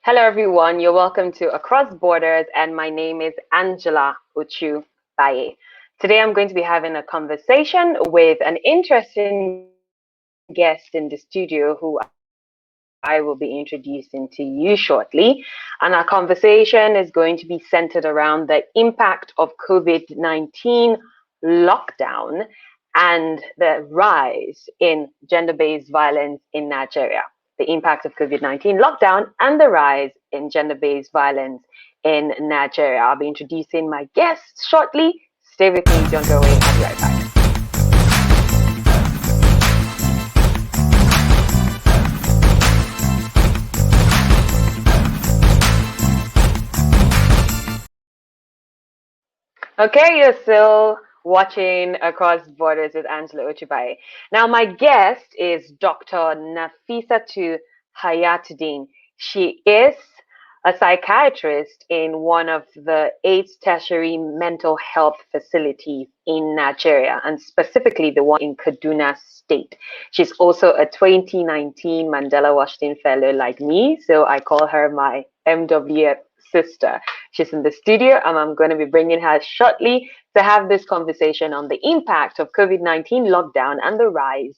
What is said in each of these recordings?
Hello, everyone. You're welcome to Across Borders, and my name is Angela Ochu-Baiye. Today, I'm going to be having a conversation with an interesting guest in the studio who I will be introducing to you shortly. And our conversation is going to be centered around the impact of COVID-19 lockdown and the rise in gender-based violence in Nigeria. The impact of COVID-19 lockdown and the rise in gender-based violence in Nigeria. I'll be introducing my guests shortly. Stay with me, don't go away. I'll be right back. Okay, you're still watching Across Borders with Angela Ochu-Baiye. Now, my guest is Dr. Nafisatu Hayatudeen. She is a psychiatrist in one of the 8 tertiary mental health facilities in Nigeria, and specifically the one in Kaduna State. She's also a 2019 Mandela Washington Fellow like me, so I call her my MWF sister. She's in the studio, and I'm going to be bringing her shortly to have this conversation on the impact of COVID-19 lockdown and the rise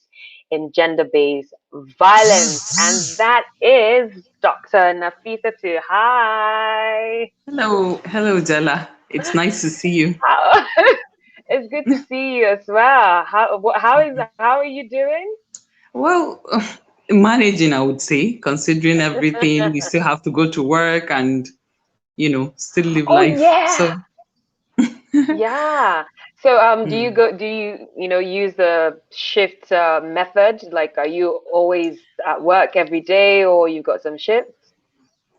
in gender-based violence. And that is Dr. Nafisatu. Hi. Hello, Jella. It's nice to see you. It's good to see you as well. How are you doing? Well, managing, I would say, considering everything, we still have to go to work and, still live Oh life. So, yeah. Yeah. So, do you mm, go? Do you use the shift method? Like, are you always at work every day, or you got some shifts?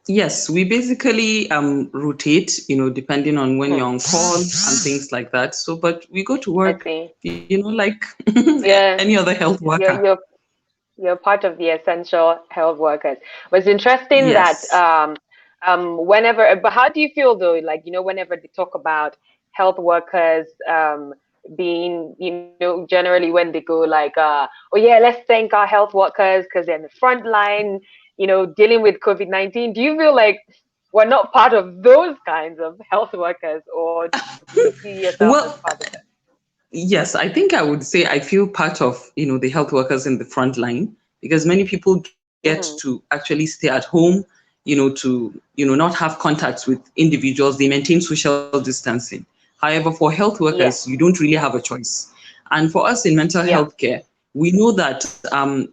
yes, we basically rotate, depending on when you're Hmm. on call and things like that. So, but we go to I work, see. like Yeah, any other health you're worker. you're you're part of the essential health workers. But it's interesting that Yes. whenever. But how do you feel though? Like, whenever they talk about health workers being, generally when they go like, oh yeah, let's thank our health workers because they're in the front line, dealing with COVID-19. Do you feel like we're not part of those kinds of health workers, or do you see yourself as part of them? Well, yes, I think I would say I feel part of, the health workers in the front line because many people get to Hmm. actually stay at home, not have contacts with individuals. They maintain social distancing. However, for health workers, you Yes. don't really have a choice. And for us in mental health Yeah. care, we know that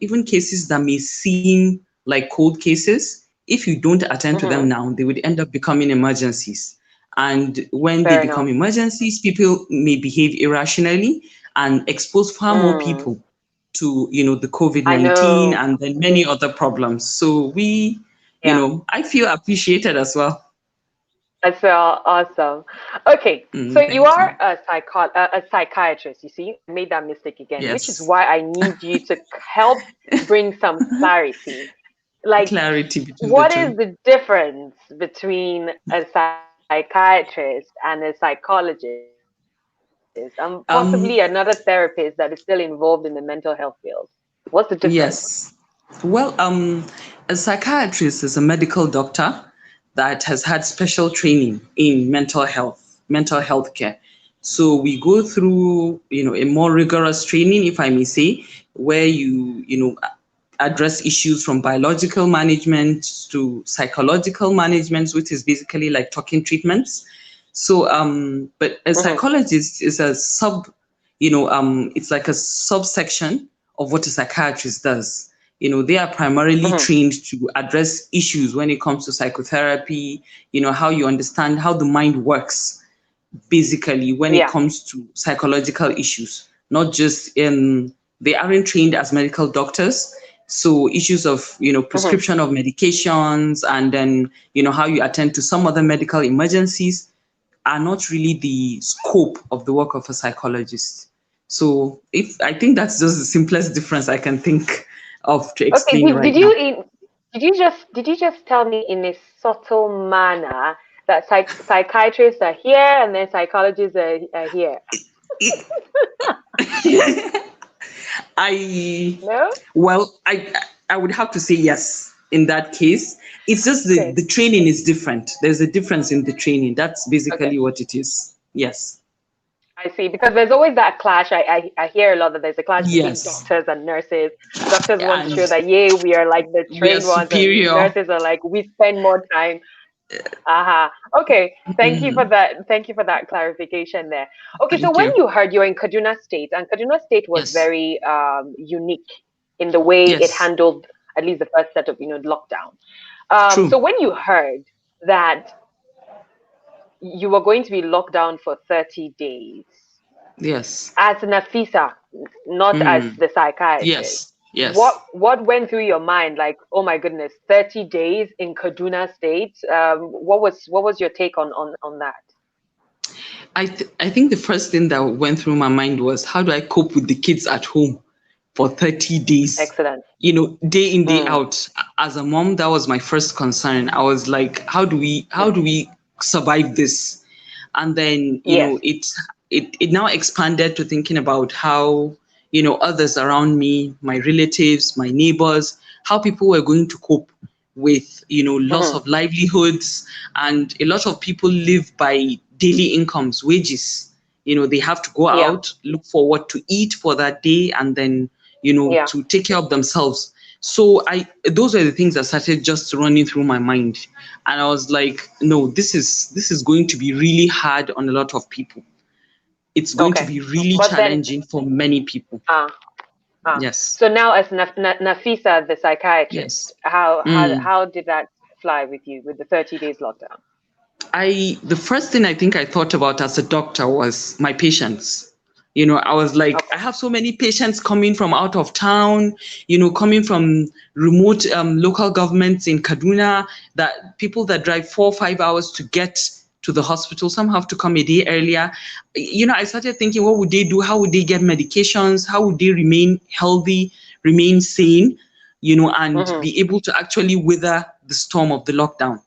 even cases that may seem like cold cases, if you don't attend to them Hmm. now, they would end up becoming emergencies. And when they Fair become enough. emergencies, people may behave irrationally and expose far more Mm. people to, the I COVID-19 know. and then many other problems. So we, Yeah. I feel appreciated as well. That's awesome. Okay, so you Thank are you. a psychiatrist. You see, I made that mistake again, which is Yes. why I need you to help bring some clarity. Like, Clarity between the what two. is the difference between a psychiatrist and a psychologist, and possibly another therapist that is Um, still involved in the mental health field? What's the difference? yes. Well, a psychiatrist is a medical doctor that has had special training in mental health care. So we go through, a more rigorous training, if I may say, where you address issues from biological management to psychological management, which is basically like talking treatments. So, but a Hmm. psychologist is a it's like a subsection of what a psychiatrist does. They are primarily Hmm. trained to address issues when it comes to psychotherapy, how you understand how the mind works, basically, when it Yeah. comes to psychological issues, not just they aren't trained as medical doctors. So issues of, Hmm. prescription of medications and then, how you attend to some other medical emergencies are not really the scope of the work of a psychologist. So if I think that's just the simplest difference I can think of to Okay, explain right now. did you just tell me in a subtle manner that psychiatrists are here and then psychologists are here? I No? well, I would have to say yes. in that case. It's just Okay. the training is different. There's a difference in the training. That's Okay. basically what it is. Yes. I see. Because there's always that clash. I hear a lot that there's a clash between Yes. doctors and nurses. Doctors want to And show that, yay, we are like the we are trained ones, and superior. nurses are like, we spend more time. Aha. Okay. Thank you for Mhm. that. Thank you for that clarification there. Okay. So Thank when you. you heard you're in Kaduna State, and Kaduna State was Yes. very unique in the way it Yes. handled at least the first set of lockdown. So True. when you heard that you were going to be locked down for 30 days, Yes. as Nafisa, not as Mm. the psychiatrist, Yes. Yes. what went through your mind? Like, oh my goodness, 30 days in Kaduna State. What was your take on that? I think the first thing that went through my mind was, how do I cope with the kids at home for 30 days? Excellent. Day in, day Mm, out. As a mom, that was my first concern. I was like, how do we survive this? And then, yes. it now expanded to thinking about how, others around me, my relatives, my neighbors, how people were going to cope with, loss Hmm. of livelihoods. And a lot of people live by daily incomes, wages. They have to go Yeah. out, look for what to eat for that day, and then, Yeah. to take care of themselves. So those were the things that started just running through my mind. And I was like, no, this is going to be really hard on a lot of people. It's going to Okay. be really But then, challenging for many people. ah, Yes. so now as Nafisa, the psychiatrist, Yes. Mm. how did that fly with you with the 30 days lockdown? The first thing I think I thought about as a doctor was my patients. I was like, I Okay. have so many patients coming from out of town, coming from remote local governments in Kaduna, that people that drive 4 or 5 hours to get to the hospital. Some have to come a day earlier. I started thinking, what would they do? How would they get medications? How would they remain healthy, remain sane, and Mm-hmm. be able to actually weather the storm of the lockdown?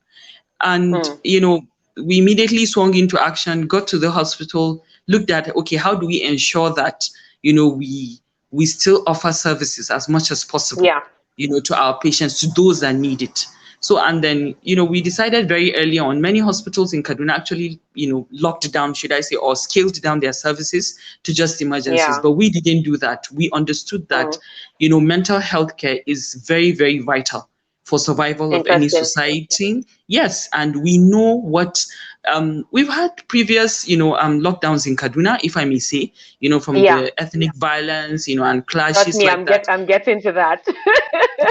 And, Mm. we immediately swung into action, got to the hospital, looked at, okay, how do we ensure that, we still offer services as much as possible, Yeah. to our patients, to those that need it. So, and then, we decided very early on, many hospitals in Kaduna actually, locked down, should I say, or scaled down their services to just emergencies. Yeah. But we didn't do that. We understood that, Mm. mental health care is very, very vital for survival of any Interesting. society. Yes, and we know what, we've had previous, lockdowns in Kaduna, if I may say, from Yeah. the ethnic violence, and Trust clashes me, like that. I'm getting to that.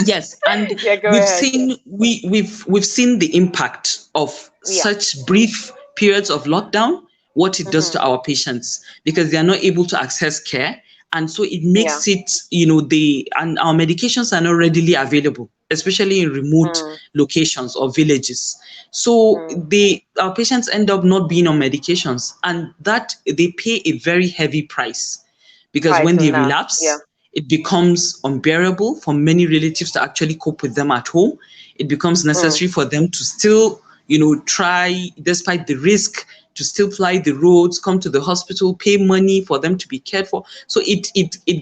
Yes, and Yeah, go we've ahead. seen we've seen the impact of Yeah. such brief periods of lockdown, what it does Hmm. to our patients, because they are not able to access care. And so it Yeah. makes it, and our medications are not readily available, especially in remote Mm. locations or villages. So Mm. our patients end up not being on medications, and that they pay a very heavy price, because Price when they on that. Yeah. relapse, it becomes unbearable for many relatives to actually cope with them at home. It becomes Mm. necessary for them to still, try, despite the risk, to still fly the roads, come to the hospital, pay money for them to be cared for. So it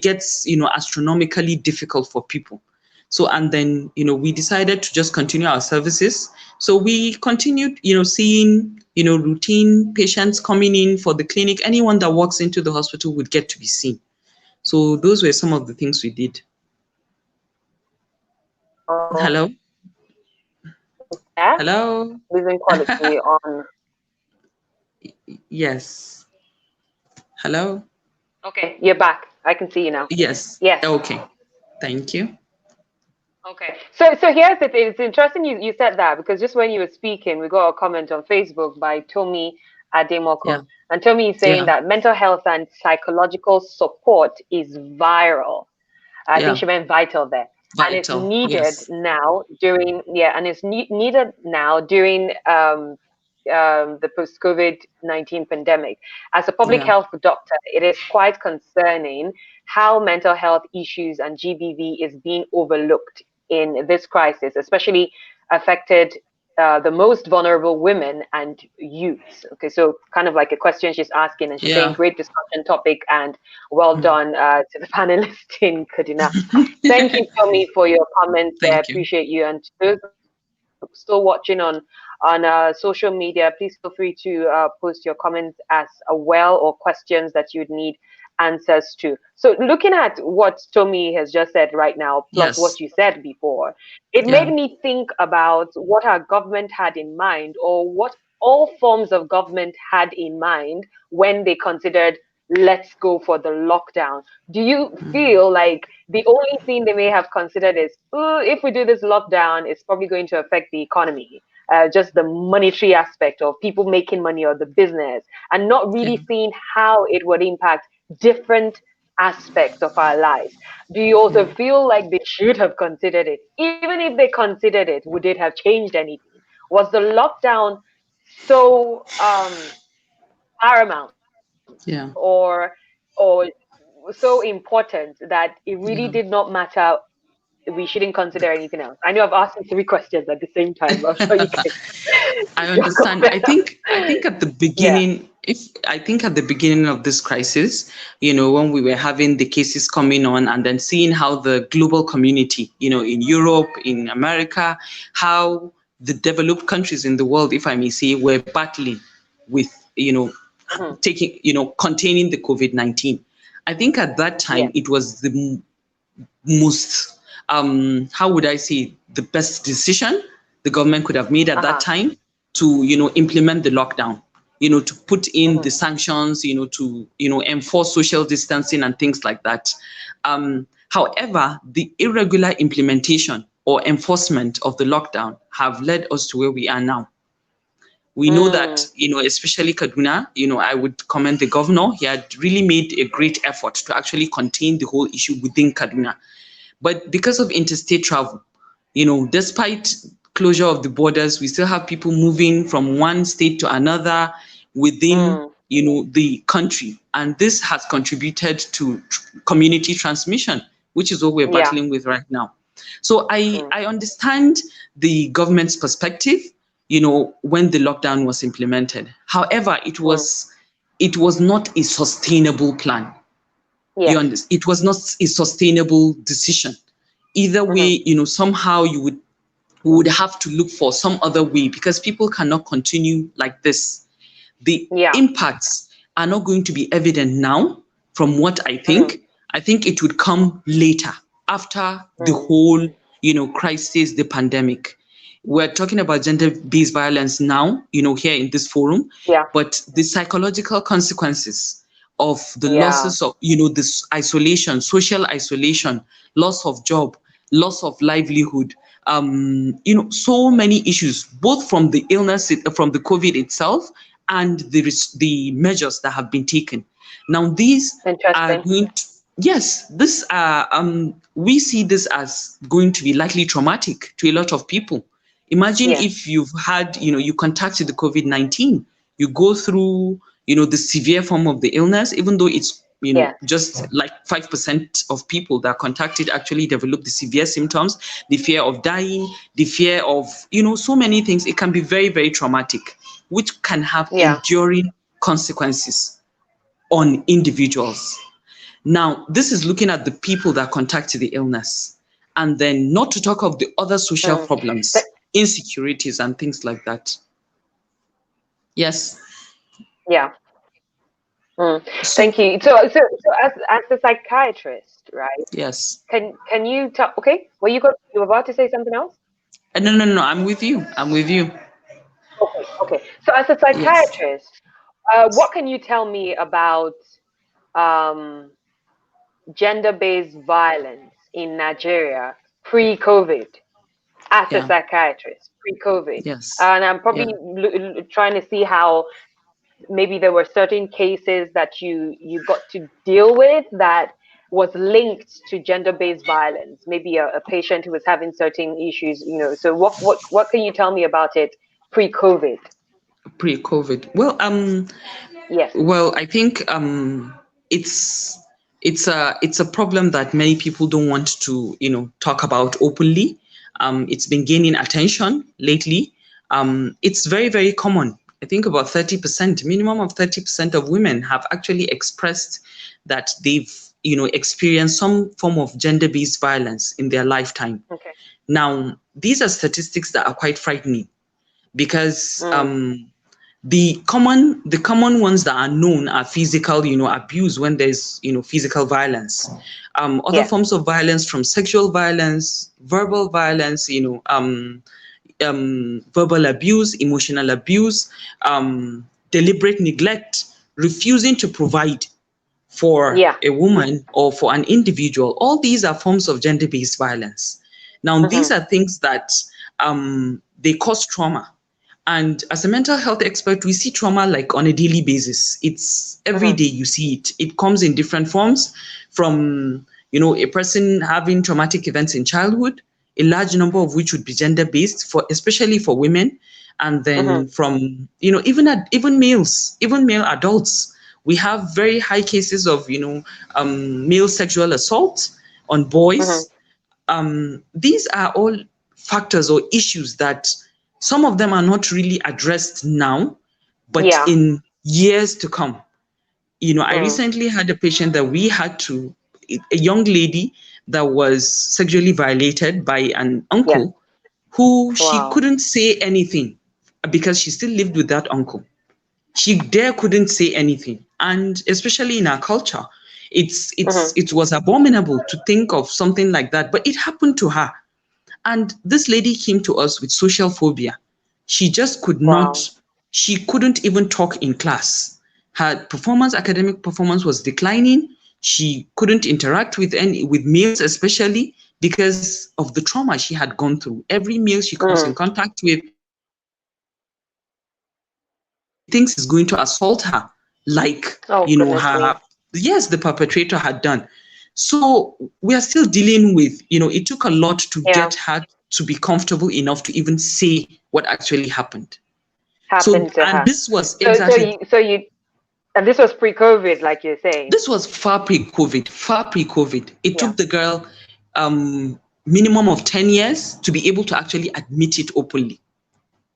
gets, astronomically difficult for people. So, and then, we decided to just continue our services. So we continued, seeing, routine patients coming in for the clinic. Anyone that walks into the hospital would get to be seen. So those were some of the things we did. Oh, Hello? yeah. Hello? Losing quality on. Yes. Hello? Okay, you're back. I can see you now. Yes. Yes. Okay. Thank you. Okay. So here's the thing. It's interesting you said that, because just when you were speaking, we got a comment on Facebook by Tomi Ademoko. Yeah. And Tomi is saying Yeah. that mental health and psychological support is viral. I think Yeah. she meant vital there. And it's Vital. needed Yes. now during, yeah, and it's needed now during the post-COVID-19 pandemic. As a public Yeah. health doctor, it is quite concerning how mental health issues and GBV is being overlooked in this crisis, especially affected the most vulnerable women and youths. Okay, so kind of like a question she's asking, and she's saying, Yeah. great discussion topic and well Mm. done to the panelists in Kaduna. Thank you, Tommy, for your comments there. I Thank you. appreciate you. And to those still watching on social media, please feel free to post your comments as well, or questions that you'd need answers to. So looking at what Tommy has just said right now, plus what Yes. you said before, it made Yeah. me think about what our government had in mind, or what all forms of government had in mind when they considered, let's go for the lockdown. Do you Mm. feel like the only thing they may have considered is, "Oh, if we do this lockdown, it's probably going to affect the economy, just the monetary aspect of people making money or the business," and not Yeah. really seeing how it would impact different aspects of our lives? Do you also Yeah. feel like they should have considered it? Even if they considered it, would it have changed anything? Was the lockdown so paramount, Yeah. or so important that it really did Yeah. not matter, we shouldn't consider anything else? I know I've asked you three questions at the same time, but I'm sure you can I you go understand. I better. think I think at the Yeah. beginning, if I think at the beginning of this crisis, when we were having the cases coming on and then seeing how the global community, in Europe, in America, how the developed countries in the world, if I may say, were battling with, Hmm. containing the COVID-19. I think at that Yeah. time it was the most, how would I say, the best decision the government could have made at that Uh-huh. time to implement the lockdown, to put in Hmm. the sanctions, to enforce social distancing and things like that. However, the irregular implementation or enforcement of the lockdown have led us to where we are now. We know that, Mm. especially Kaduna, I would commend the governor. He had really made a great effort to actually contain the whole issue within Kaduna. But because of interstate travel, despite closure of the borders, we still have people moving from one state to another within, Mm. the country. And this has contributed to community transmission, which is what we're Yeah. battling with right now. So I, Mm. I understand the government's perspective, when the lockdown was implemented. However, Mm. it was not a sustainable plan. You Yes. understand? It was not a sustainable decision. Either Hmm. way, somehow we would have to look for some other way, because people cannot continue like this. The Yeah. impacts are not going to be evident now, from what I Hmm. think. I think it would come later, after the Mm. whole, crisis, the pandemic. We're talking about gender-based violence now, here in this forum, Yeah. but the psychological consequences of the Yeah. losses of, this isolation, social isolation, loss of job, loss of livelihood, so many issues, both from the illness, from the COVID itself, and the measures that have been taken. Now, these are Interesting. going to, yes, this we see this as going to be likely traumatic to a lot of people. Imagine Yes. if you've had, you contacted the COVID-19, you go through, the severe form of the illness, even though it's, Yes. just like 5% of people that are contacted actually develop the severe symptoms, the fear of dying, the fear of, so many things. It can be very, very traumatic, which can have Yeah. enduring consequences on individuals. Now, this is looking at the people that contacted the illness, and then not to talk of the other social Mm. problems, Th- insecurities, and things like that. Yes. yeah. Mm. So, Thank you. So as a psychiatrist, right? yes. Can you tell? Okay, you were about to say something else? No, no, no, I'm with you. I'm with you. Okay, okay. So as a Yes. psychiatrist, what can you tell me about um, gender-based violence in Nigeria pre-COVID? As a Yeah. psychiatrist, pre-COVID, Yes. and I'm Yeah. probably trying to see how maybe there were certain cases that you got to deal with that was linked to gender-based violence. Maybe a patient who was having certain issues. So what can you tell me about it pre-COVID? Pre-COVID. Well, Yes. I think it's it's a problem that many people don't want to talk about openly. It's been gaining attention lately. it's very, very common. I think about 30%, minimum of 30% of women have actually expressed that they've, experienced some form of gender-based violence in their lifetime. Okay. Now, these are statistics that are quite frightening because Mm. the common ones that are known are physical, abuse when there's, physical violence. Other Yeah. forms of violence, from sexual violence, verbal violence, verbal abuse, emotional abuse, deliberate neglect, refusing to provide for Yeah. a woman or for an individual. All these are forms of gender-based violence. Now, these Mm-hmm. are things that they cause trauma. And as a mental health expert, we see trauma like on a daily basis. It's every Mm-hmm. day you see it. It comes in different forms, from, a person having traumatic events in childhood, a large number of which would be gender-based, for especially for women, and then Mm-hmm. from, even males, even male adults. We have very high cases of, male sexual assault on Mm-hmm. boys. These are all factors or issues that some of them are not really addressed now, but Yeah. in years to come. I Mm. recently had a patient that we had to, a young lady that was sexually violated by an Yeah. uncle who she Wow. couldn't say anything because she still lived with that uncle. She there couldn't say anything. And especially in our culture, Mm-hmm. it was abominable to think of something like that, but it happened to her. And this lady came to us with social phobia. She just could Wow. not, she couldn't even talk in class. Her academic performance was declining. She couldn't interact with males, especially because of the trauma she had gone through. Every male she comes in Mm. contact with, she thinks is going to assault her, like, Oh, goodness her, me. yes, the perpetrator had done. So we are still dealing with, it took a lot to Yeah. get her to be comfortable enough to even say what actually happened. So, Happened to and her. this was So exactly, and this was pre-COVID, like you're saying. this was far pre-COVID. It Yeah. took the girl minimum of 10 years to be able to actually admit it openly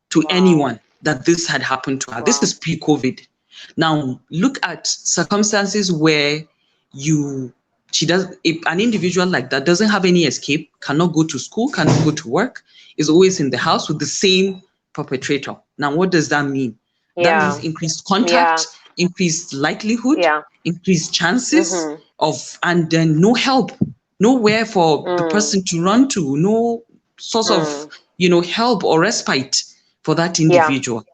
to Wow. anyone that this had happened to her. This Wow. is pre-COVID. Now, look at circumstances where you, she does, if an individual like that doesn't have any escape, cannot go to school, cannot go to work, is always in the house with the same perpetrator. Now, what does that mean? That means Yeah. increased Yeah. contact, increased likelihood, Yeah. increased chances Mm-hmm. of, and then no help, nowhere for the Mm. person to run to, no source of, Mm. help or respite for that Yeah. individual.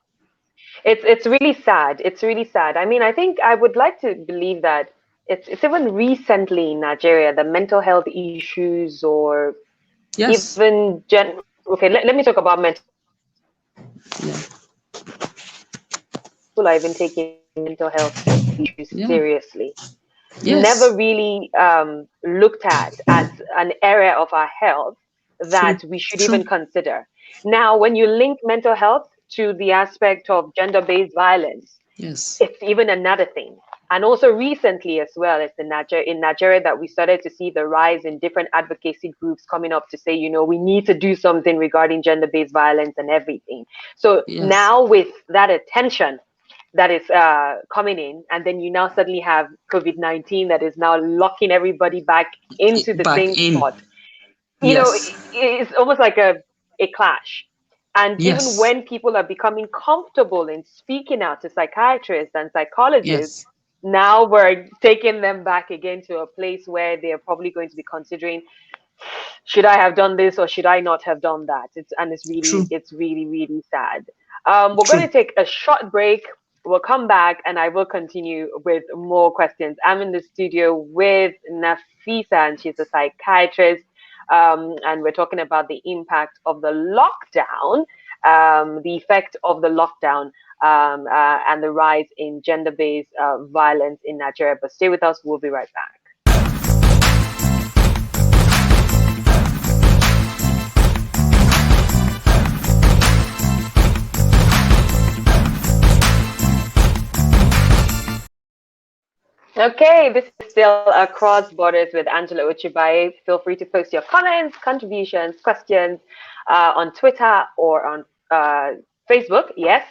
It's really sad. It's really sad. I mean, I think I would like to believe that it's even recently in Nigeria, the mental health issues or Yes. even okay, let me talk about mental health first. Yeah. People are even taking mental health issues Yeah. seriously. Never Yes. really looked at as an area of our health True. that we should even True. consider. Now, when you link mental health to the aspect of gender-based violence, Yes. it's even another thing. And also recently as well, it's in Nigeria that we started to see the rise in different advocacy groups coming up to say, we need to do something regarding gender-based violence and everything. So Yes. now with that attention that is coming in, and then you now suddenly have COVID-19 that is now locking everybody back into the Back same in. spot. Yes. It's almost like a clash. And even Yes. when people are becoming comfortable in speaking out to psychiatrists and psychologists, Yes. now we're taking them back again to a place where they're probably going to be considering, should I have done this or should I not have done that? True. It's really, really sad. We're going True. to take a short break. We'll come back and I will continue with more questions. I'm in the studio with Nafisa, and she's a psychiatrist. And we're talking about the impact of the lockdown, the effect of the lockdown, and the rise in gender based violence in Nigeria. But stay with us, we'll be right back. Okay, this is still Across Borders with Angela Ochu-Baiye. Feel free to post your comments, contributions, questions on Twitter or on Facebook, yes,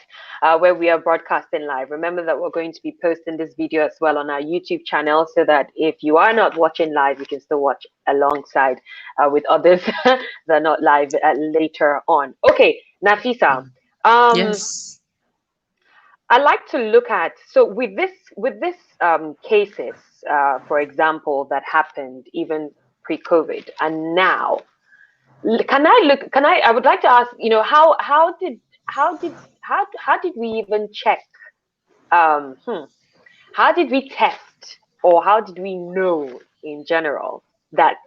where we are broadcasting live. Remember that we're going to be posting this video as well on our YouTube channel, so that if you are not watching live, you can still watch alongside with others that are not live later on. Okay, Nafisa. Um, Yes. I like to look at, so with this cases, for example, that happened even pre-COVID and now. Can I look? Can I? I would like to ask. How did we even check? Um, hmm, how did we test, or how did we know in general that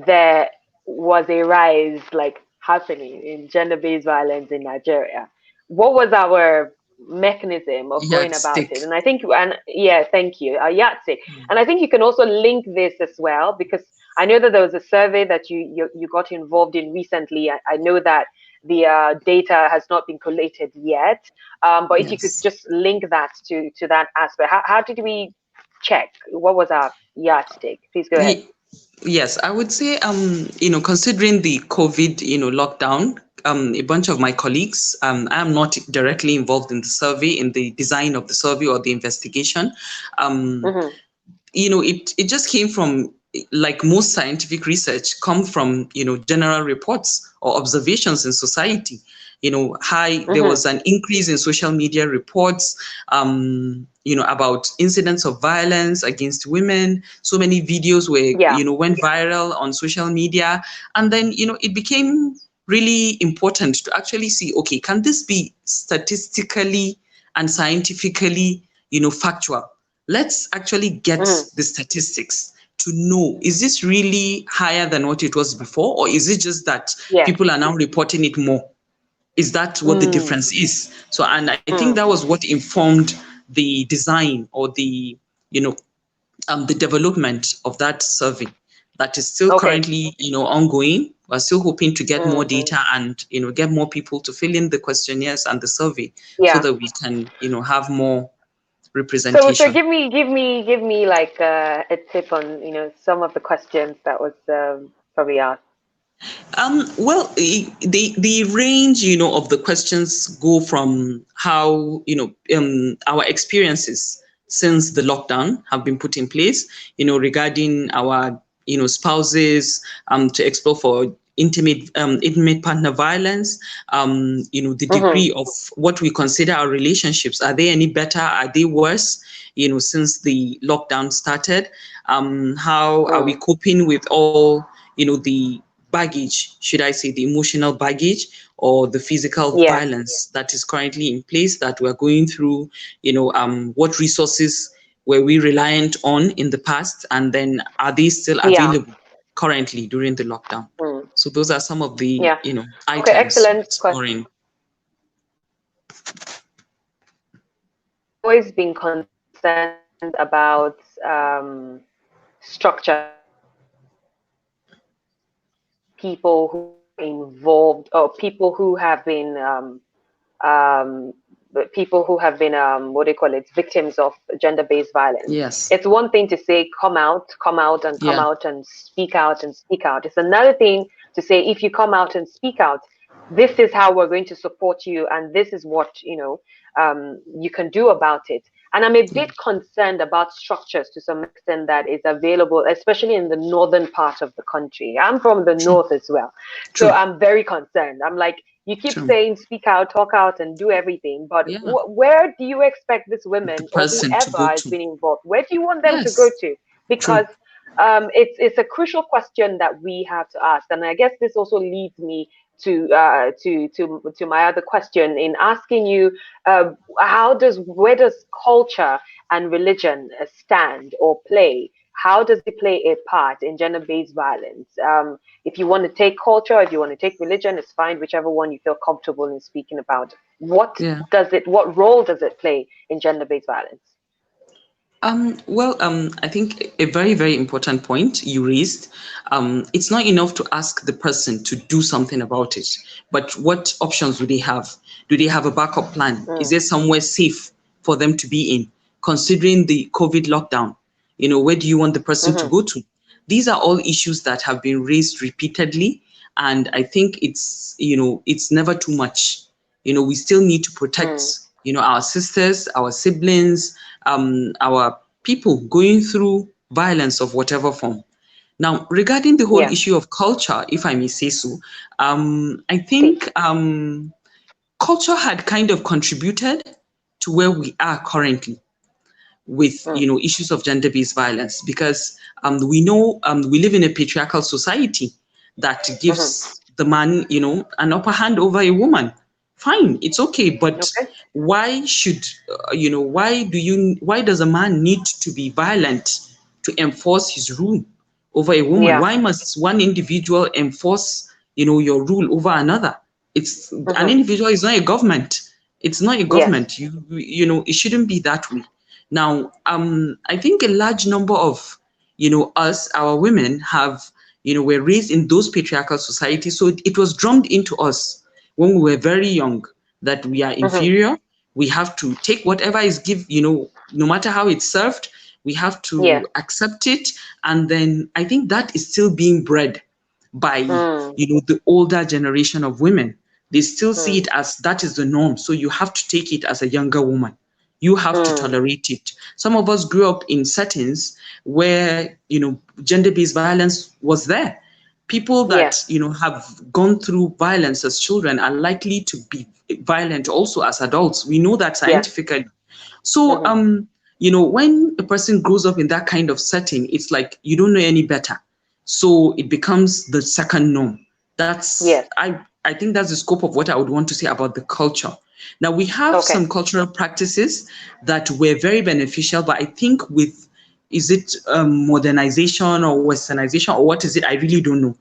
there was a rise like happening in gender-based violence in Nigeria? What was our mechanism of going about it? Yardstick. And I think, and yeah, thank you, yardstick. And I think you can also link this as well, because I know that there was a survey that you got involved in recently. I know that the data has not been collated yet, but if you could Yes. just link that to that aspect, how did we check? What was our yardstick? Please go ahead. Ye- Yes, I would say, considering the COVID, lockdown, a bunch of my colleagues, I am not directly involved in the survey, in the design of the survey or the investigation. Um, Mm-hmm. it just came from, like most scientific research, come from, general reports or observations in society. There Mm-hmm. was an increase in social media reports, about incidents of violence against women. So many videos were, Yeah. went viral on social media. And then, it became really important to actually see, okay, can this be statistically and scientifically, factual? Let's actually get Mm-hmm. the statistics to know, is this really higher than what it was before, or is it just that Yes. people are now reporting it more? Is that what the Mm, difference is? So, and I think mm. that was what informed the design or you know the development of that survey that is still Okay. currently, ongoing. We're still hoping to get more Mm-hmm. data and, get more people to fill in the questionnaires and the survey, so Yeah. that we can, have more So representation. give me like a tip on some of the questions that was probably asked. Well, the range, of the questions go from how, our experiences since the lockdown have been put in place, regarding our, spouses, to explore for intimate partner violence, the Mm-hmm. degree of what we consider our relationships. Are they any better? Are they worse? Since the lockdown started, how are we Mm. coping with all, the baggage, should I say, the emotional baggage or the physical Yeah. violence that is currently in place that we're going through, what resources were we reliant on in the past, and then are they still Yeah. available currently during the lockdown? Mm. So those are some of the, Yeah. Okay. items we're Excellent question. exploring. Always been concerned about structures people who are involved or people who have been um, people who have been what do you call it, victims of gender-based violence. Yes. It's one thing to say come out and come Yeah. out and speak out and speak out. It's another thing to say, if you come out and speak out, this is how we're going to support you, and this is what you can do about it. And I'm a Yeah. bit concerned about structures to some extent that is available, especially in the northern part of the country. I'm from the True. north as well, so True. I'm very concerned. I'm like, you keep True. saying speak out, talk out, and do everything, but Yeah. where do you expect this The women or person to whoever go has to. been involved, where do you want them to go Yes. to? Because True. it's a crucial question that we have to ask, and I guess this also leads me to my other question in asking you, where does culture and religion stand or play? How does it play a part in gender-based violence? If you want to take culture, if you want to take religion, it's fine, whichever one you feel comfortable in speaking about. Yeah. What role does it play in gender-based violence? I think a very, very important point you raised. It's not enough to ask the person to do something about it, but what options do they have? Do they have a backup plan? Is Mm, there somewhere safe for them to be in, considering the COVID lockdown? Where do you want the person to mm-hmm, go to? These are all issues that have been raised repeatedly, and I think it's never too much We still need to protect, Mm. our sisters, our siblings, our people going through violence of whatever form. Now, regarding the whole Yeah. issue of culture, if I may say so, I Please. think culture had kind of contributed to where we are currently with Mm. issues of gender-based violence, because we know we live in a patriarchal society that Mm-hmm. gives the man an upper hand over a woman. Fine, it's okay, but Okay. why should why does a man need to be violent to enforce his rule over a woman? Yeah. Why must one individual enforce your rule over another? It's An Mm-hmm. individual is not a government. It's not a Yes. government. It shouldn't be that way. Now, I think a large number of, our women were raised in those patriarchal societies. So it was drummed into us when we were very young that we are Mm-hmm. inferior. We have to take whatever is no matter how it's served, we have Yeah. to accept it. And then I think that is still being bred by, Mm. the older generation of women. They still see Mm. it as that is the norm. So you have to take it as a younger woman. You have to Mm. tolerate it. Some of us grew up in settings where, gender-based violence was there. People Yeah. that, have gone through violence as children are likely to be violent also as adults. We know that Yes. scientifically. So, Mm-hmm. when a person grows up in that kind of setting, it's like you don't know any better. So it becomes the second norm. Yes. I think that's the scope of what I would want to say about the culture. Now, we have Okay. some cultural practices that were very beneficial, but I think with is it modernization or westernization or what is it? I really don't know.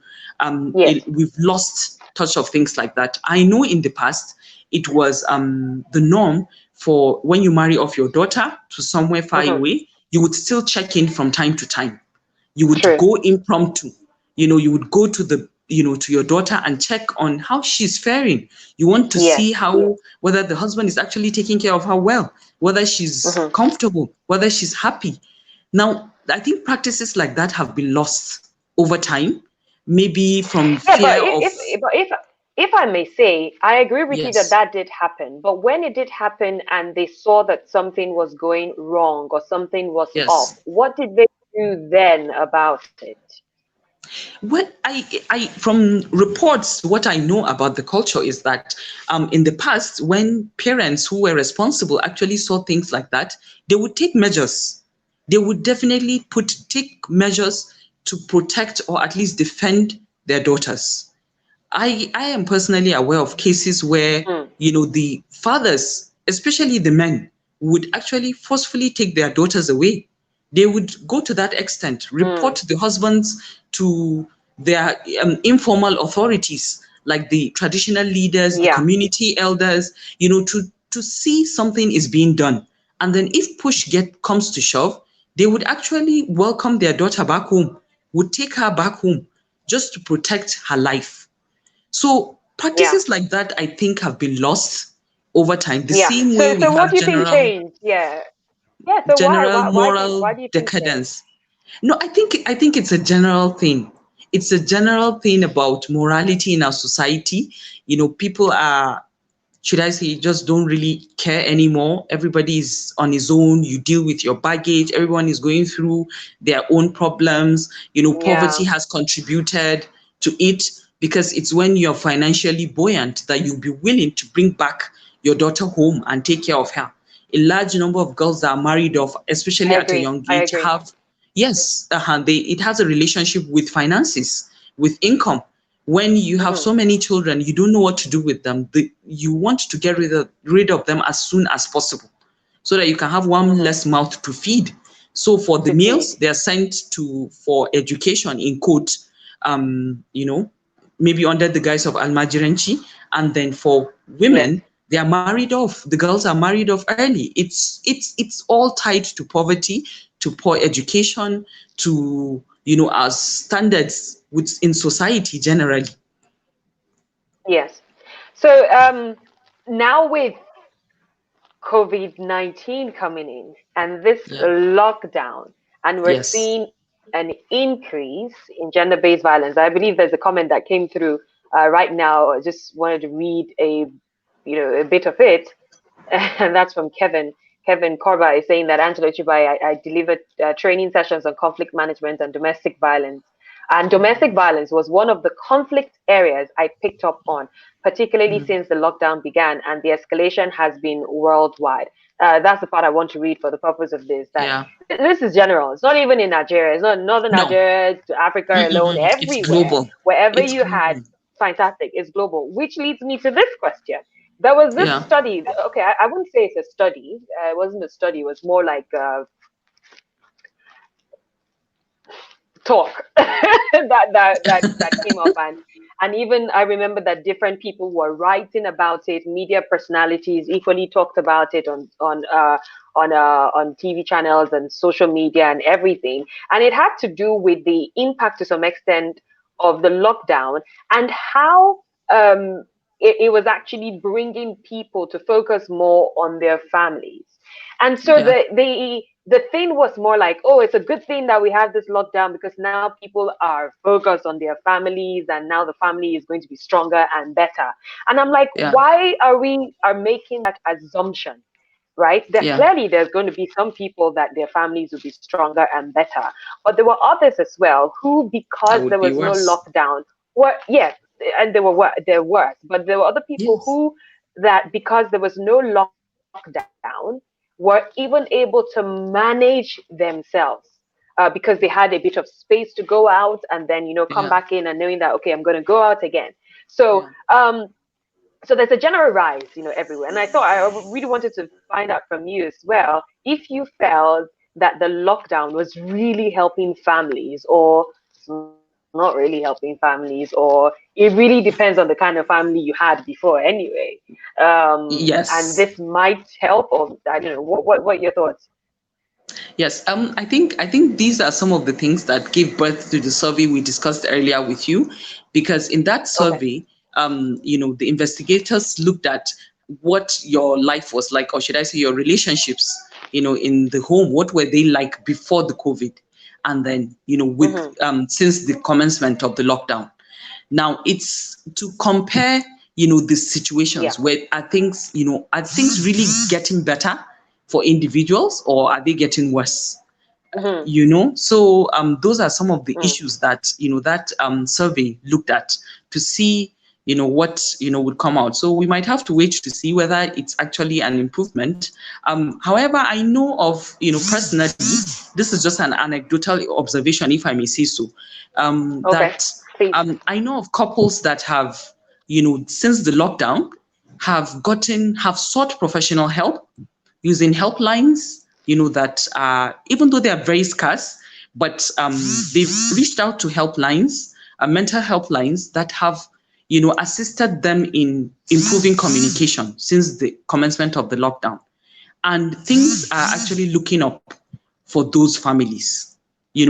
Yes. We've lost touch of things like that. I know in the past it was the norm for when you marry off your daughter to somewhere far Mm-hmm. away, you would still check in from time to time. You would True. go impromptu. You would go to to your daughter and check on how she's faring. You want to Yes. see whether the husband is actually taking care of her well, whether she's Mm-hmm. comfortable, whether she's happy. Now, I think practices like that have been lost over time, maybe from Yeah, but fear of. if I may say, I agree with you that Yes, that did happen. But when it did happen and they saw that something was going wrong or something was off, yes. what did they do then about it? Well, from reports, what I know about the culture is that in the past, when parents who were responsible actually saw things like that, they would take measures. They would definitely take measures to protect or at least defend their daughters. I am personally aware of cases where, Mm. the fathers, especially the men, would actually forcefully take their daughters away. They would go to that extent, Mm. report the husbands to their informal authorities, like the traditional leaders, the Yeah. community elders, to see something is being done. And then if comes to shove, they would actually welcome their daughter back home, would take her back home just to protect her life. So Yeah. practices like that, I think, have been lost over time. The Yeah. same way So we what have do you think changed? Yeah. Yeah. So why moral do you think so? decadence. No, I think it's a general thing. It's a general thing about morality in our society. People are, should I say, just don't really care anymore. Everybody is on his own. You deal with your baggage. Everyone is going through their own problems. Poverty Yeah. has contributed to it, because it's when you're financially buoyant that you'll be willing to bring back your daughter home and take care of her. A large number of girls that are married off, especially I at a agree. young I age, agree. have, yes, it has a relationship with finances, with income. When you have Mm-hmm. so many children, you don't know what to do with them. You want to get rid of them as soon as possible, so that you can have one Mm-hmm. less mouth to feed. So for the To feed. males, they are sent for education in quote, maybe under the guise of almajiranchi, and then for Yes. women, they are married off. The girls are married off early. It's all tied to poverty, to poor education, to our standards in society generally. Yes. So now with COVID-19 coming in and this Yeah. lockdown, and we're Yes. seeing an increase in gender-based violence. I believe there's a comment that came through right now. I just wanted to read a a bit of it. And that's from Kevin. Kevin Korba is saying that Angela Ochu-Baiye, I delivered training sessions on conflict management and domestic violence. And domestic violence was one of the conflict areas I picked up on, particularly since the lockdown began, and the escalation has been worldwide. That's the part I want to read for the purpose of this. That Yeah. this is general. It's not even in Nigeria. It's not Northern No. Nigeria to Africa alone. It's Everywhere, global. wherever It's you had, global. fantastic. It's global. Which leads me to this question. There was this Yeah. study. Okay, I wouldn't say it's a study. It wasn't a study. It was more like talk that came up, and even I remember that different people were writing about it. Media personalities equally talked about it on TV channels and social media and everything. And it had to do with the impact to some extent of the lockdown and how it was actually bringing people to focus more on their families. And so Yeah. the thing was more like, oh, it's a good thing that we have this lockdown because now people are focused on their families and now the family is going to be stronger and better. And I'm like, Yeah. why are making that assumption? Right? Yeah. Clearly there's going to be some people that their families will be stronger and better. But there were others as well who, That because there would be was no worse. lockdown, were yes, and there were, but there were other people Yes. who that because there was no lockdown were even able to manage themselves because they had a bit of space to go out and then come Yeah. back in and knowing that okay, I'm going to go out again. So Yeah. so there's a general rise everywhere, and I thought I really wanted to find out from you as well if you felt that the lockdown was really helping families or not really helping families, or it really depends on the kind of family you had before anyway. And this Yes. might help, or I don't know, what are your thoughts? Yes, I think these are some of the things that gave birth to the survey we discussed earlier with you, because in that Okay. survey, the investigators looked at what your life was like, or should I say, your relationships, in the home. What were they like before the COVID, and then with Mm-hmm. since the commencement of the lockdown. Now it's to compare, the Yeah. situations where are things really getting better for individuals, or are they getting worse? Mm-hmm. So those are some of the Mm. issues that survey looked at to see what would come out. So we might have to wait to see whether it's actually an improvement. However, I know of, personally, this is just an anecdotal observation, if I may say so, Okay. that Please. I know of couples that have, since the lockdown, have sought professional help using helplines, that even though they are very scarce, but they've reached out to helplines, mental helplines that have, assisted them in improving communication since the commencement of the lockdown. And things are actually looking up for those families. The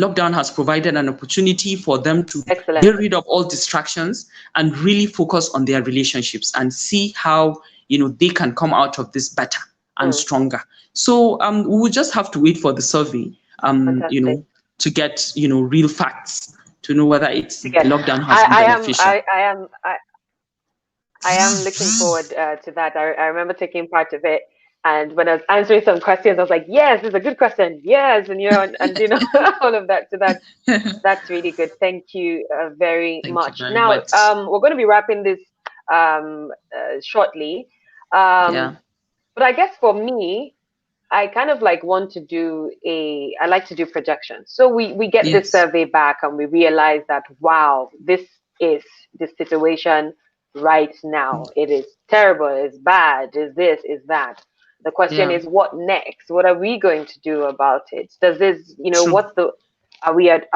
lockdown has provided an opportunity for them to Excellent. get rid of all distractions and really focus on their relationships and see how they can come out of this better and Mm. stronger. So we will just have to wait for the survey, Fantastic. to get real facts to know whether it's the Again, lockdown has been beneficial. I am looking forward to that. I remember taking part of it, and when I was answering some questions, I was like, "Yes, it's a good question. Yes," and all of that. So that's really good. Thank you very Thank you much. very Now, much. we're going to be wrapping this shortly, um, Yeah. but I guess for me, I kind of like want to do I like to do projections. So we get this Yes. survey back and we realize that, wow, this is the situation right now. It is terrible, it's bad, is this, is that. The question Yeah. is, what next? What are we going to do about it? Does this, True. what's the, are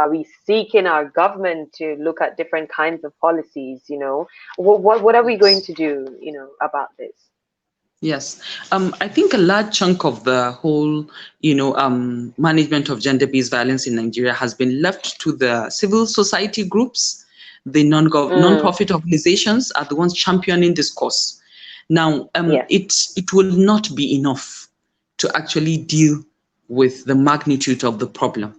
we seeking our government to look at different kinds of policies? What are we going Yes. to do, about this? Yes, I think a large chunk of the whole, management of gender-based violence in Nigeria has been left to the civil society groups. The Mm, non-profit organizations are the ones championing this cause. Now, yes. it will not be enough to actually deal with the magnitude of the problem.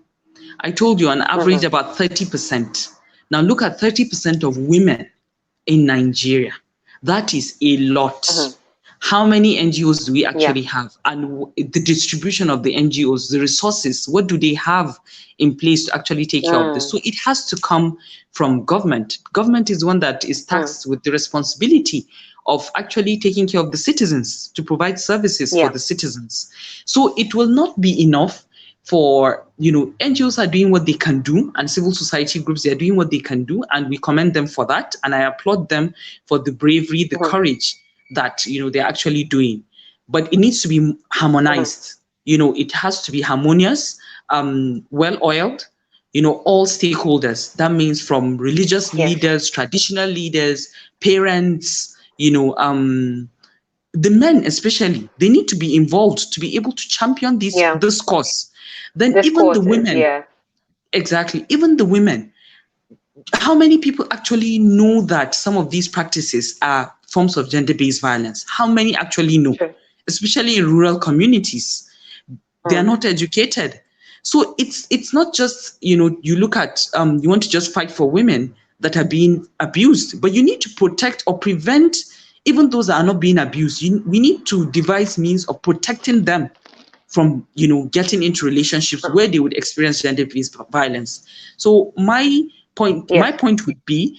I told you on average Mm-hmm. about 30%. Now look at 30% of women in Nigeria. That is a lot. Mm-hmm. How many NGOs do we Yeah. actually have? And the distribution of the NGOs, the resources, what do they have in place to actually take care of this? Mm. So it has to come from government. Government is one that is Mm. tasked with the responsibility of actually taking care of the citizens, to provide services for Yeah. the citizens. So it will not be enough for, NGOs are doing what they can do, and civil society groups, they're doing what they can do, and we commend them for that, and I applaud them for the bravery, the Mm-hmm. courage that they're actually doing. But it needs to be Mm-hmm. harmonized. It has to be harmonious, well oiled. All stakeholders. That means from religious Yes. leaders, traditional leaders, parents. The men especially, they need to be involved to be able to champion Yeah. this cause. Then This even the causes. women, Yeah. exactly, even the women, how many people actually know that some of these practices are forms of gender-based violence? How many actually know? True. Especially in rural communities, they are Mm. not educated. So it's not just, you look at, you want to just fight for women that are being abused, but you need to protect or prevent even those that are not being abused. We need to devise means of protecting them from, getting into relationships Mm. where they would experience gender-based violence. So my Yes. point would be,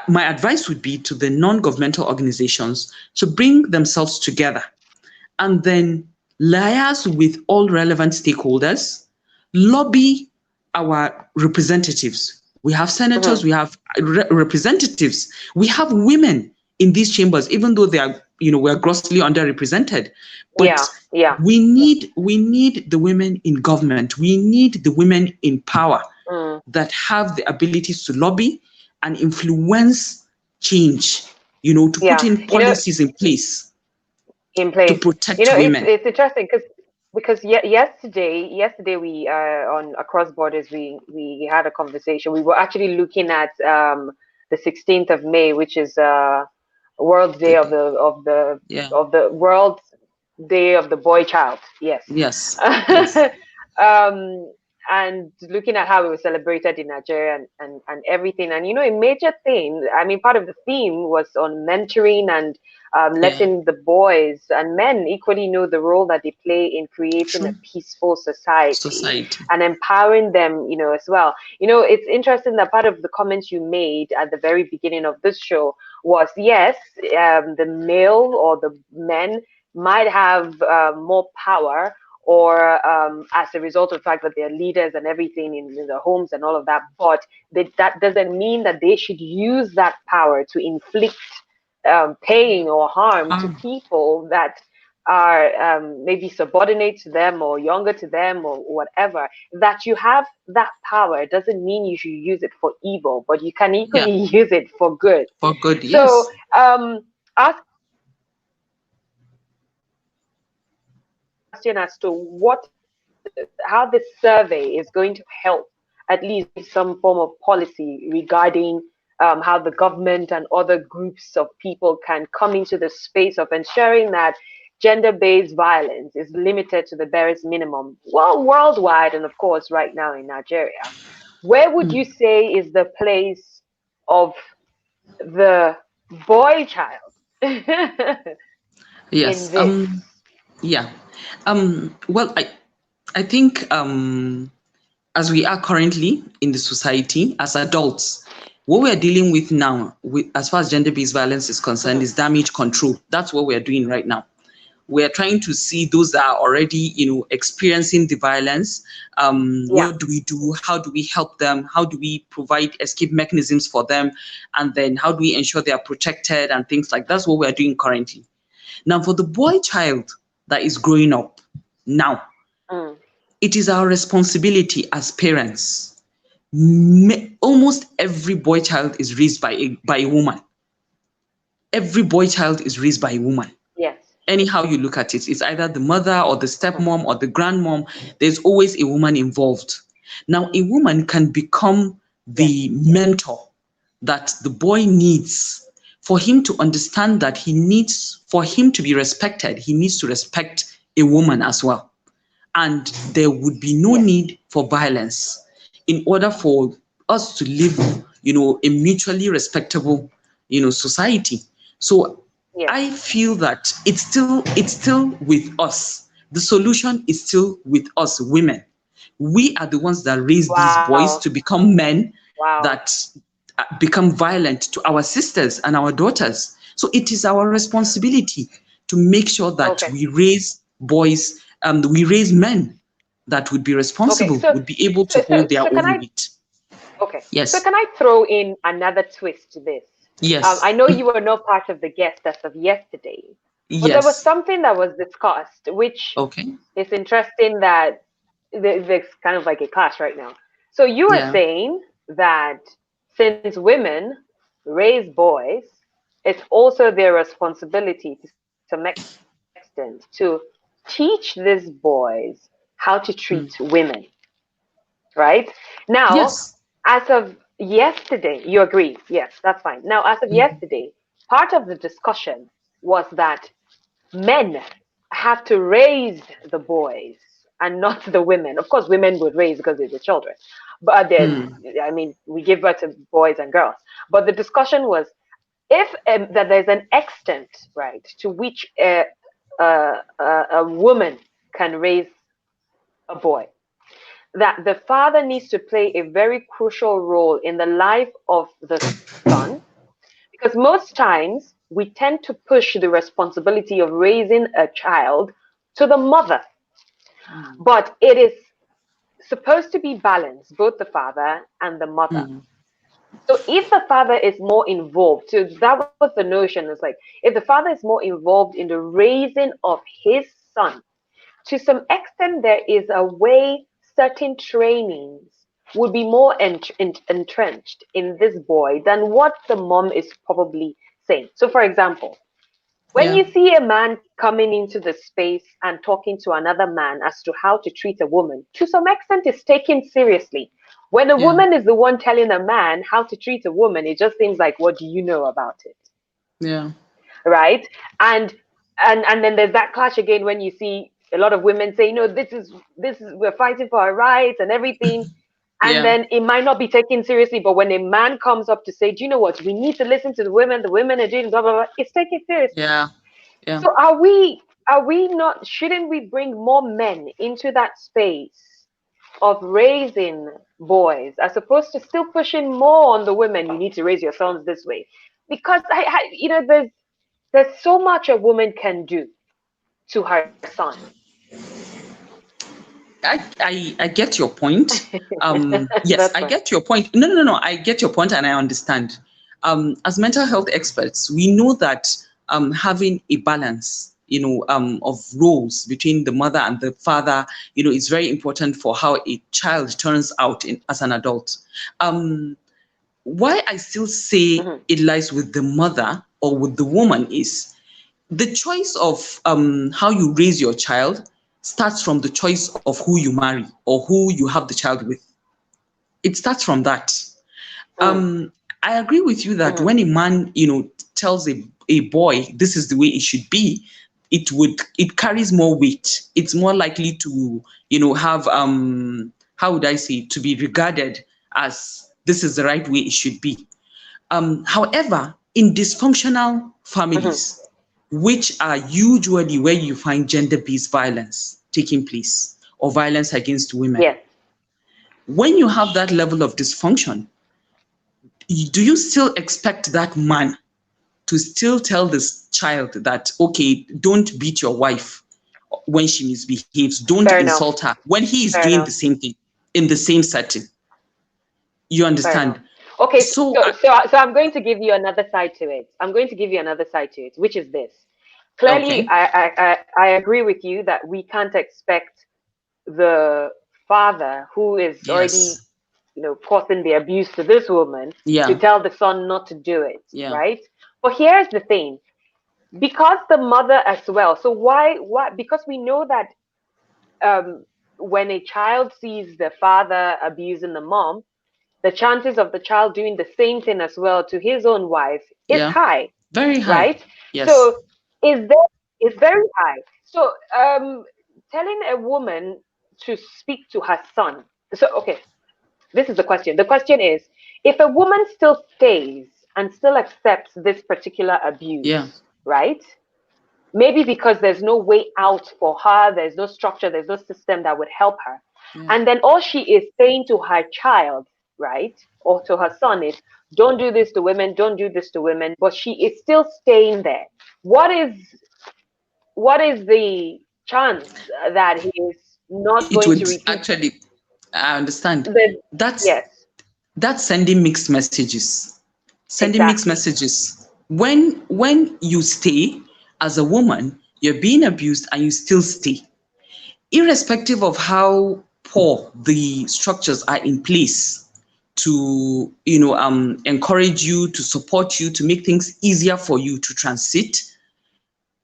my advice would be to the non-governmental organizations to bring themselves together and then liaise with all relevant stakeholders, lobby our representatives. We have senators, Mm-hmm. we have representatives, we have women in these chambers, even though they are, we're grossly underrepresented. But Yeah. Yeah. we need the women in government. We need the women in power Mm. that have the abilities to lobby and influence change, to put Yeah. in policies in place In to place. protect women. It's interesting because yesterday we on Across Borders we had a conversation. We were actually looking at the 16th of May, which is World Day The- yeah. of the World Day of the Boy Child. Yes. Yes. Yes. um, and looking at how it was celebrated in Nigeria and everything. And a major thing, I mean, part of the theme was on mentoring and Yeah. letting the boys and men equally know the role that they play in creating a True. peaceful society Society. and empowering them, as well. It's interesting that part of the comments you made at the very beginning of this show was yes, the male or the men might have more power or as a result of the fact that they're leaders and everything in their homes and all of that, but that doesn't mean that they should use that power to inflict pain or harm to Um, people that are maybe subordinate to them or younger to them or whatever. That you have that power doesn't mean you should use it for evil, but you can yeah. equally use it for good. For good. So, Yes. asking you now, question as to how this survey is going to help at least some form of policy regarding how the government and other groups of people can come into the space of ensuring that gender-based violence is limited to the barest minimum, well, worldwide and of course right now in Nigeria. Where would you say is the place of the boy child in Yes. this? Yeah. Well, I think, as we are currently in the society as adults, what we are dealing with now, as far as gender-based violence is concerned, Mhm. is damage control. That's what we are doing right now. We are trying to see those that are already, experiencing the violence. Yeah. What do we do? How do we help them? How do we provide escape mechanisms for them? And then how do we ensure they are protected and things like that? That's what we are doing currently. Now, for the boy child that is growing up now, Mm. it is our responsibility as parents. Almost every boy child is raised by a woman. Every boy child is raised by a woman. Yes. Anyhow you look at it, it's either the mother or the Mm. stepmom or the grandmom. There's always a woman involved. Now, a woman can become Yes. the mentor that the boy needs for him to understand that for him to be respected, he needs to respect a woman as well. And there would be no Yes. need for violence in order for us to live, a mutually respectable society. So Yes. I feel that it's still with us. The solution is still with us women. We are the ones that raise these boys Wow. to become men Wow. that become violent to our sisters and our daughters. So it is our responsibility to make sure that Okay. we raise boys, we raise men that would be Okay. responsible, would be able to hold their Can own I? weight. Okay. So Yes. can I throw in another twist to this? I Yes. know you were not part of the guest as of yesterday, but there was Yes. something that was discussed, which Okay. is interesting that there's kind of like a clash right now. So you are Yeah. saying that since women raise boys, it's also their responsibility to some extent to teach these boys how to treat Mm. women, right? Now, Yes. as of yesterday, you agree? Yes, that's fine. Now, as of Mhm. yesterday, part of the discussion was that men have to raise the boys and not the women. Of course, women would raise because they're the children, but Mm. I mean, we give birth to boys and girls. But the discussion was if that there's an extent, right, to which a woman can raise a boy, that the father needs to play a very crucial role in the life of the son, because most times we tend to push the responsibility of raising a child to the mother. Mm. But it is supposed to be balanced, both the father and the mother. Mm. So if the father is more involved, so that was the notion, it's like if the father is more involved in the raising of his son, to some extent there is a way certain trainings would be more entrenched in this boy than what the mom is probably saying. So for example, when Yeah. you see a man coming into the space and talking to another man as to how to treat a woman, to some extent it's taken seriously. When a Yeah. woman is the one telling a man how to treat a woman, it just seems like, what do you know about it? Yeah. Right? And and then there's that clash again when you see a lot of women say, no, this is we're fighting for our rights and everything. And Yeah. then it might not be taken seriously, but when a man comes up to say, do you know what? We need to listen to the women are doing blah blah blah, it's taken seriously. Yeah. Yeah. So are we not, shouldn't we bring more men into that space of raising boys as opposed to still pushing more on the women? You need to raise your sons this way. Because there's so much a woman can do to her son. I get your point. Yes, That's I fine. get your point. No, no, no, no. I get your point and I understand. As mental health experts, we know that having a balance, of roles between the mother and the father, is very important for how a child turns out as an adult. Um, why I still say Hmm. it lies with the mother or with the woman is the choice of how you raise your child starts from the choice of who you marry or who you have the child with. It starts from that. Mm, I agree with you that hmm. when a man, tells a boy this is the way it should be, it carries more weight. It's more likely to, have how would I say, to be regarded as this is the right way it should be. However, in dysfunctional Hmm. families, which are usually where you find gender-based violence taking place or violence against women, Yes. when you have that level of dysfunction, do you still expect that man to still tell this child that, okay, don't beat your wife when she misbehaves, don't Fair insult enough. her, when he is Fair doing the enough. same thing in the same setting? You Fair enough. understand? Okay, So, so I'm going to give you another side to it. I'm going to give you another side to it, which is this. Clearly, okay, I agree with you that we can't expect the father who is already, yes, causing the abuse to this woman to yeah, tell the son not to do it, yeah, right? But here's the thing, because the mother as well. So why? Because we know that um, when a child sees the father abusing the mom, the chances of the child doing the same thing as well to his own wife is yeah, high, very high. right? Yes. So is very high. So telling a woman to speak to her son. So okay, this is the question. The question is, if a woman still stays and still accepts this particular Yeah. abuse, right? Maybe because there's no way out for her, there's no structure, there's no system that would help her. Yeah. And then all she is saying to her child, right, or to her son is, don't do this to women, don't do this to women, but she is still staying there. What is the chance that he is not It going would to repeat actually, I understand. the That's yes, that's sending mixed messages. Sending mixed exactly. messages. When you stay as a woman, you're being abused and you still stay. Irrespective of how poor the structures are in place to encourage you, to support you, to make things easier for you to transit,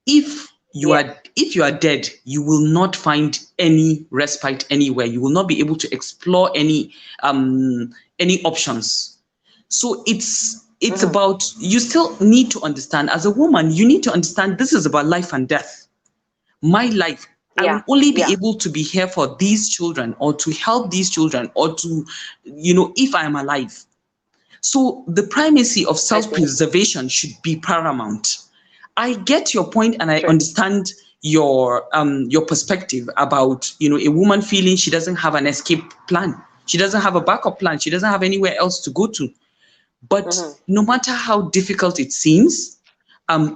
if you Yes, are if you are dead, you will not find any respite anywhere. You will not be able to explore any options. So it's hmm, about, you still need to understand, as a woman, you need to understand this is about life and death. My life, I will yeah, only be yeah, able to be here for these children, or to help these children, or to, if I am alive. So the primacy of I see. self-preservation should be paramount. I get your point, and I True. understand your perspective about, a woman feeling she doesn't have an escape plan. She doesn't have a backup plan. She doesn't have anywhere else to go to. But Hmm. no matter how difficult it seems,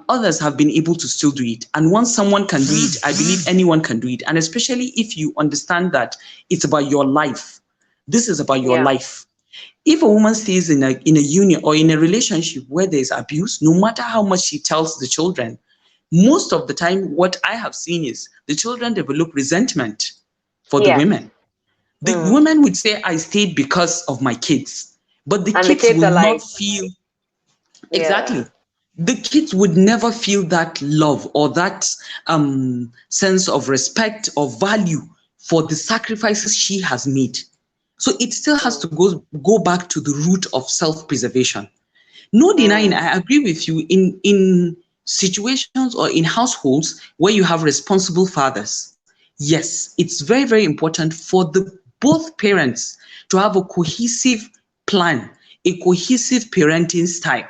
others have been able to still do it. And once someone can do it, I believe anyone can do it. And especially if you understand that it's about your life. This is about your Yeah. life. If a woman stays in a union or in a relationship where there's abuse, no matter how much she tells the children, most of the time, what I have seen is the children develop resentment for the Yes. women. The Mm. women would say, I stayed because of my kids, but the And the kids kids will are not like, feel. yeah. Exactly. The kids would never feel that love or that sense of respect or value for the sacrifices she has made. So it still has to Mm. go back to the root of self-preservation. No denying, Mm. I agree with you, in situations or in households where you have responsible fathers. Yes, it's very, very important for the both parents to have a cohesive plan, a cohesive parenting style.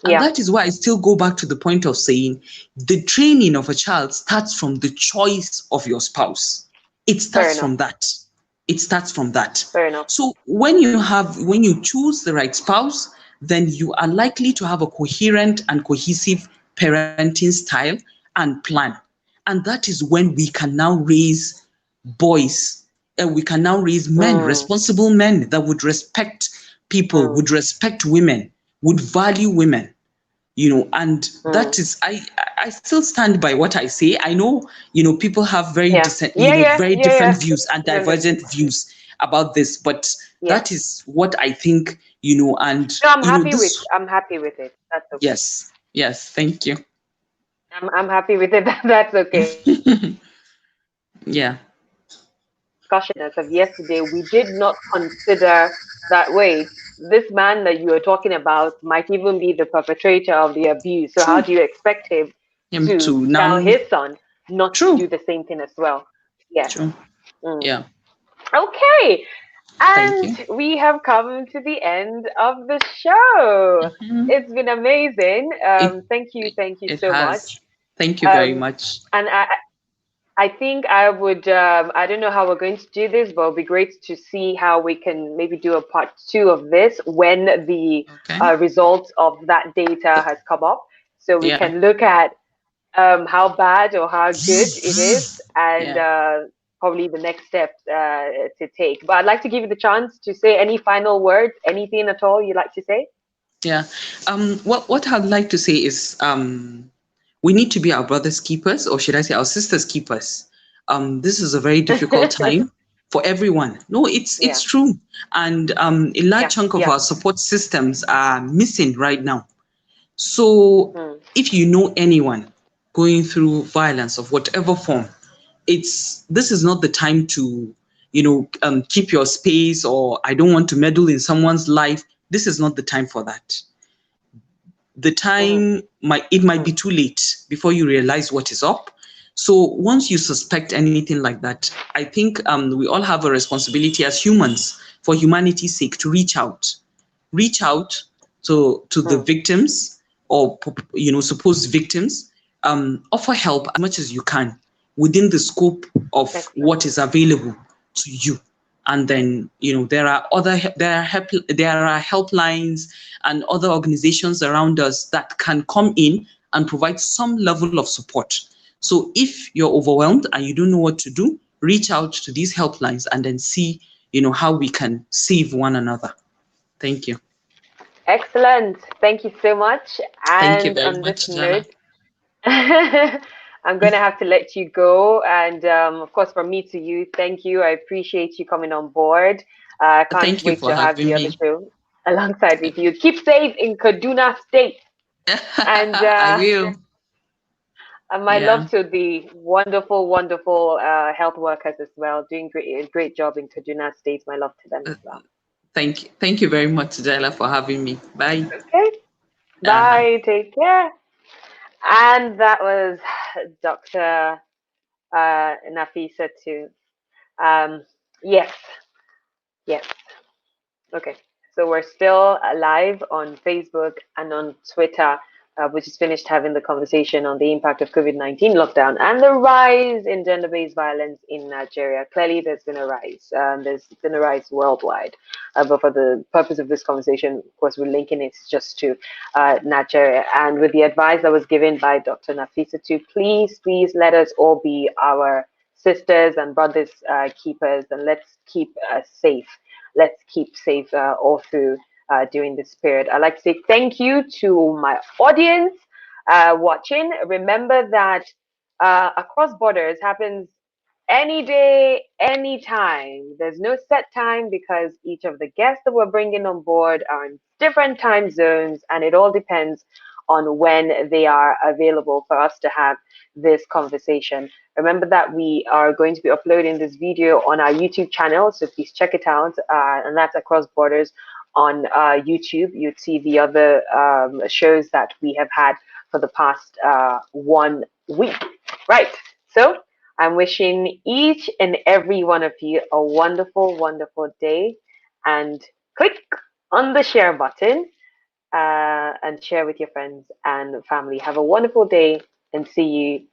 And Yeah. that is why I still go back to the point of saying the training of a child starts from the choice of your spouse. It Fair starts enough. from that. It starts from that. Fair enough. So when you choose the right spouse, then you are likely to have a coherent and cohesive parenting style and plan. And that is when we can now raise boys, and we can now raise men, Mm. responsible men that would respect people, Mm. would respect women, would value women. And Mm. that is, I still stand by what I say. I know, people have Yeah. Yeah. Yeah. very Yeah. different Yeah. views and No, no, no. divergent views about this, but Yeah. that is what I think, and No, this. I'm happy with it. That's okay. Yes, yes, thank you. I'm happy with it. That's okay. Yeah. Discussion as of yesterday, we did not consider that, wait, this man that you were talking about might even be the perpetrator of the abuse. So how True. do you expect him Him to too tell now. his son not to True. do the same thing as well? Yes. True. Mm. Yeah. Okay. Thank And you. we have come to the end of the show. Mhm. It's been amazing. it Thank you it so much. has. Thank you very Um, much. and I think I would, I don't know how we're going to do this, but it'll be great to see how we can maybe do a part two of this when the Okay. results of that data has come up. So we Yeah. can look at how bad or how good it is, and Yeah. probably the next steps to take. But I'd like to give you the chance to say any final words, anything at all you'd like to say. Yeah. What I'd like to say is, we need to be our brothers' keepers, or should I say our sisters' keepers. This is a very difficult time for everyone. No, it's Yeah, true. And a large yeah, chunk of yeah. our support systems are missing right now. So Mm, if you know anyone going through violence of whatever form, this is not the time to, keep your space, or I don't want to meddle in someone's life. This is not the time for that. The mm-hmm, time might be mm, too late before you realize what is up. So once you suspect anything like that, I think we all have a responsibility as humans, for humanity's sake, to reach out. to the Mm. victims, or supposed victims. Offer help as much as you can within the scope of Excellent. what is available to you. And then there are helplines and other organizations around us that can come in and provide some level of support. So if you're overwhelmed and you don't know what to do, reach out to these helplines and then see how we can save one another. Thank you. Excellent. Thank you so much. Thank you And very on this much, note, Jana. I'm going to have to let you go. And of course, from me to you, thank you. I appreciate you coming on board. I can't Thank you wait for to have the having other me. show alongside with you. Keep safe in Kaduna State. And I will. my love Yeah. to the wonderful, wonderful health workers as well, doing great job in Kaduna State. My love to them as well. Thank you very much, Jala, for having me. Bye. Okay. Uh-huh. Bye. Take care. And that was Dr. Nafisatu. Um, yes, yes. Okay. So we're still live on Facebook and on Twitter. We just finished having the conversation on the impact of COVID-19 lockdown and the rise in gender-based violence in Nigeria. Clearly, there's been a rise. There's been a rise worldwide. But for the purpose of this conversation, of course, we're linking it just to Nigeria. And with the advice that was given by Dr. Nafisatu, please let us all be our sisters and brothers keepers, and let's keep safe. Let's keep safe all through during this period. I'd like to say thank you to my audience watching. Remember that Across Borders happens any day, any time. There's no set time because each of the guests that we're bringing on board are in different time zones, and it all depends on when they are available for us to have this conversation. Remember that we are going to be uploading this video on our YouTube channel, so please check it out, and that's Across Borders on YouTube. You'd see the other shows that we have had for the past 1 week. Right. So I'm wishing each and every one of you a wonderful, wonderful day, and click on the share button and share with your friends and family. Have a wonderful day and see you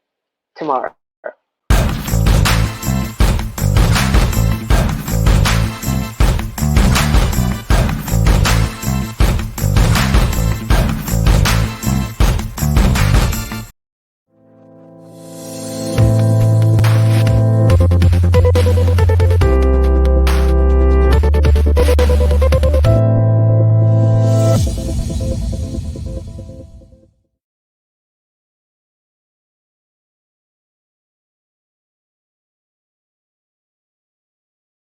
tomorrow.